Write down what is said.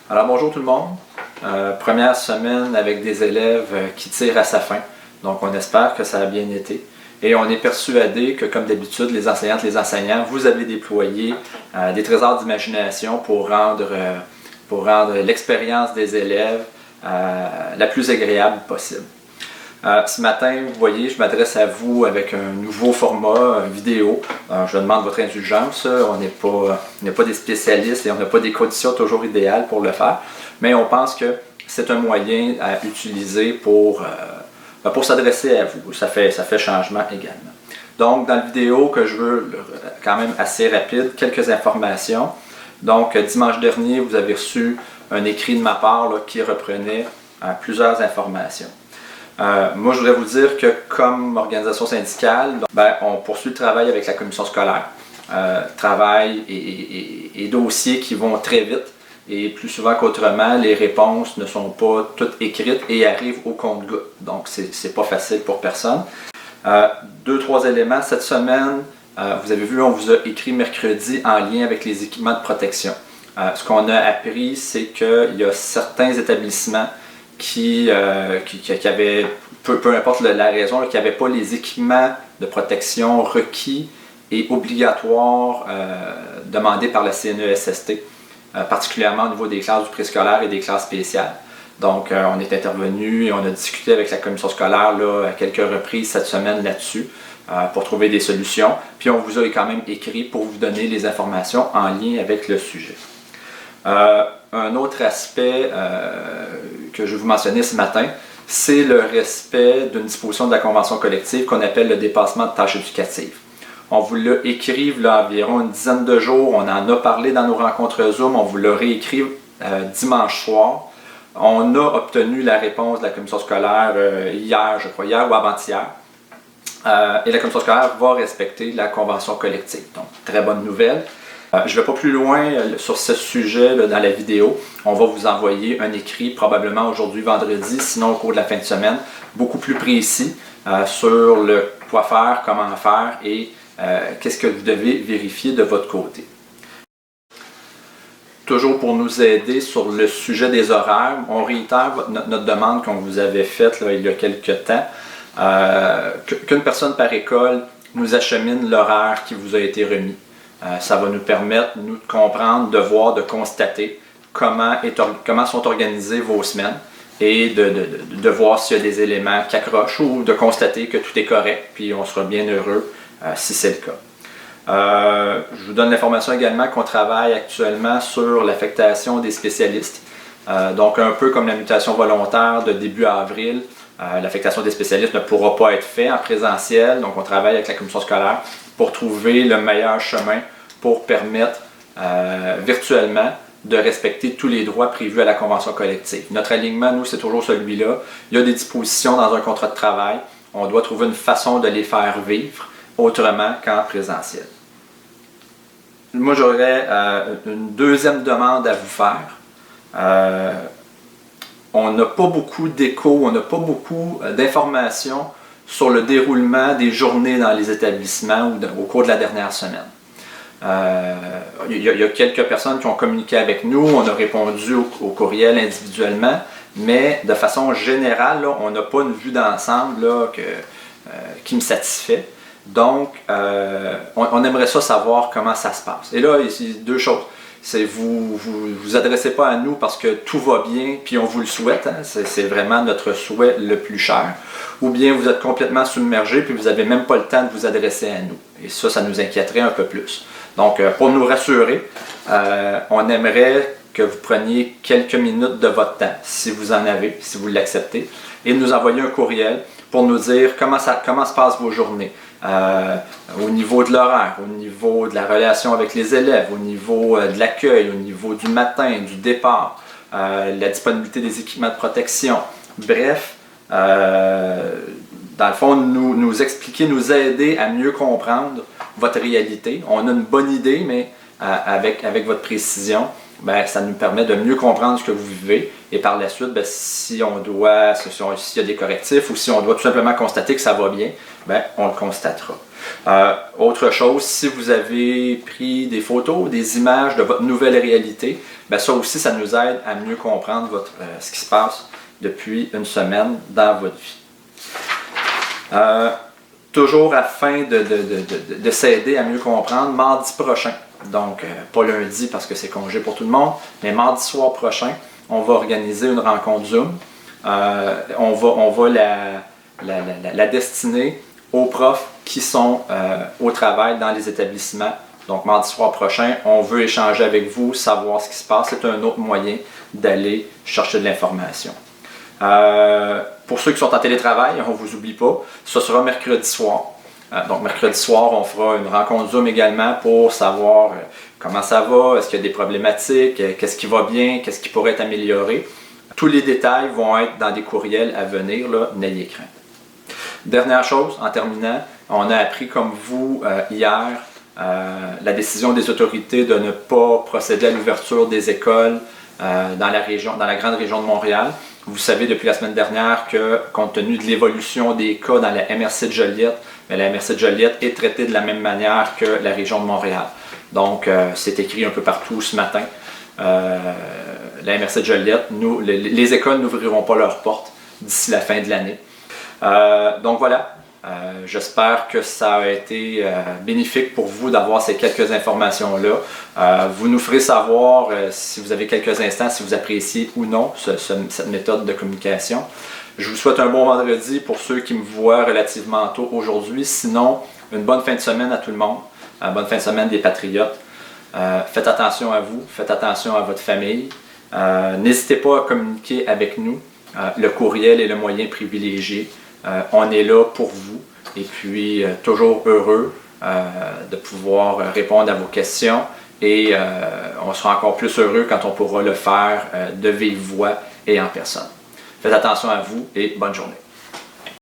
Alors bonjour tout le monde. Première semaine avec des élèves qui tirent à sa fin. Donc on espère que ça a bien été. Et on est persuadé que comme d'habitude, les enseignantes, les enseignants, vous avez déployé des trésors d'imagination pour rendre l'expérience des élèves la plus agréable possible. Ce matin, vous voyez, je m'adresse à vous avec un nouveau format vidéo. Je demande votre indulgence. On n'est pas des spécialistes et on n'a pas des conditions toujours idéales pour le faire. Mais on pense que c'est un moyen à utiliser pour s'adresser à vous. Ça fait changement également. Donc, dans la vidéo que je veux quand même assez rapide, quelques informations. Donc, dimanche dernier, vous avez reçu un écrit de ma part qui reprenait plusieurs informations. Moi, je voudrais vous dire que comme organisation syndicale, on poursuit le travail avec la commission scolaire. Travail et dossiers qui vont très vite et plus souvent qu'autrement, les réponses ne sont pas toutes écrites et arrivent au compte-gouttes. Donc, c'est pas facile pour personne. Deux, trois éléments. Cette semaine, vous avez vu, on vous a écrit mercredi en lien avec les équipements de protection. Ce qu'on a appris, c'est qu'il y a certains établissements qui avaient, peu importe la raison, qui n'avaient pas les équipements de protection requis et obligatoires demandés par la CNESST, particulièrement au niveau des classes du préscolaire et des classes spéciales. Donc, on est intervenu et on a discuté avec la commission scolaire à quelques reprises cette semaine là-dessus pour trouver des solutions. Puis, on vous a quand même écrit pour vous donner les informations en lien avec le sujet. Un autre aspect que je vais vous mentionner ce matin, c'est le respect d'une disposition de la convention collective qu'on appelle le dépassement de tâches éducatives. On vous l'a écrit il y a environ une dizaine de jours, on en a parlé dans nos rencontres Zoom, on vous l'a réécrit dimanche soir. On a obtenu la réponse de la commission scolaire hier ou avant-hier. Et la commission scolaire va respecter la convention collective. Donc, très bonne nouvelle. Je ne vais pas plus loin sur ce sujet dans la vidéo. On va vous envoyer un écrit probablement aujourd'hui, vendredi, sinon au cours de la fin de semaine, beaucoup plus précis sur le quoi faire, comment faire et qu'est-ce que vous devez vérifier de votre côté. Toujours pour nous aider sur le sujet des horaires, on réitère notre demande qu'on vous avait faite il y a quelques temps, qu'une personne par école nous achemine l'horaire qui vous a été remis. Ça va nous permettre, nous, de comprendre, de voir, de constater comment sont organisées vos semaines et de voir s'il y a des éléments qui accrochent ou de constater que tout est correct, puis on sera bien heureux si c'est le cas. Je vous donne l'information également qu'on travaille actuellement sur l'affectation des spécialistes. Donc un peu comme la mutation volontaire de début avril, l'affectation des spécialistes ne pourra pas être faite en présentiel, donc on travaille avec la commission scolaire pour trouver le meilleur chemin pour permettre virtuellement de respecter tous les droits prévus à la convention collective. Notre alignement, nous, c'est toujours celui-là. Il y a des dispositions dans un contrat de travail. On doit trouver une façon de les faire vivre autrement qu'en présentiel. Moi, j'aurais une deuxième demande à vous faire. On n'a pas beaucoup d'échos, on n'a pas beaucoup d'informations sur le déroulement des journées dans les établissements ou au cours de la dernière semaine. Il y a quelques personnes qui ont communiqué avec nous, on a répondu au courriel individuellement, mais de façon générale, on n'a pas une vue d'ensemble qui me satisfait. Donc, on aimerait ça savoir comment ça se passe. Et là, ici, deux choses. C'est vous adressez pas à nous parce que tout va bien puis on vous le souhaite, hein? C'est vraiment notre souhait le plus cher, ou bien vous êtes complètement submergé puis vous n'avez même pas le temps de vous adresser à nous. Et ça nous inquiéterait un peu plus. Donc, pour nous rassurer, on aimerait que vous preniez quelques minutes de votre temps, si vous en avez, si vous l'acceptez, et nous envoyer un courriel pour nous dire comment se passent vos journées. Au niveau de l'horaire, au niveau de la relation avec les élèves, au niveau de l'accueil, au niveau du matin, du départ, la disponibilité des équipements de protection. Bref, dans le fond, nous expliquer, nous aider à mieux comprendre votre réalité. On a une bonne idée, mais avec votre précision, ben, ça nous permet de mieux comprendre ce que vous vivez et par la suite, ben, s'il y a des correctifs ou si on doit tout simplement constater que ça va bien, ben, on le constatera. Autre chose, si vous avez pris des photos, des images de votre nouvelle réalité, ben, ça aussi, ça nous aide à mieux comprendre ce qui se passe depuis une semaine dans votre vie. Toujours afin de s'aider à mieux comprendre, mardi prochain, donc pas lundi parce que c'est congé pour tout le monde, mais mardi soir prochain, on va organiser une rencontre Zoom. On va la destiner aux profs qui sont au travail dans les établissements. Donc mardi soir prochain, on veut échanger avec vous, savoir ce qui se passe. C'est un autre moyen d'aller chercher de l'information. Pour ceux qui sont en télétravail, on ne vous oublie pas, ce sera mercredi soir. Donc mercredi soir, on fera une rencontre Zoom également pour savoir comment ça va, est-ce qu'il y a des problématiques, qu'est-ce qui va bien, qu'est-ce qui pourrait être amélioré. Tous les détails vont être dans des courriels à venir, là, n'ayez crainte. Dernière chose, en terminant, on a appris comme vous hier la décision des autorités de ne pas procéder à l'ouverture des écoles dans la grande région de Montréal. Vous savez depuis la semaine dernière que, compte tenu de l'évolution des cas dans la MRC de Joliette, la MRC de Joliette est traitée de la même manière que la région de Montréal. Donc, c'est écrit un peu partout ce matin. La MRC de Joliette, les écoles n'ouvriront pas leurs portes d'ici la fin de l'année. Donc voilà, j'espère que ça a été bénéfique pour vous d'avoir ces quelques informations-là. Vous nous ferez savoir si vous avez quelques instants, si vous appréciez ou non cette méthode de communication. Je vous souhaite un bon vendredi pour ceux qui me voient relativement tôt aujourd'hui. Sinon, une bonne fin de semaine à tout le monde. Bonne fin de semaine des Patriotes. Faites attention à vous, faites attention à votre famille. N'hésitez pas à communiquer avec nous. Le courriel est le moyen privilégié. On est là pour vous et puis toujours heureux de pouvoir répondre à vos questions et on sera encore plus heureux quand on pourra le faire de vive voix et en personne. Faites attention à vous et bonne journée.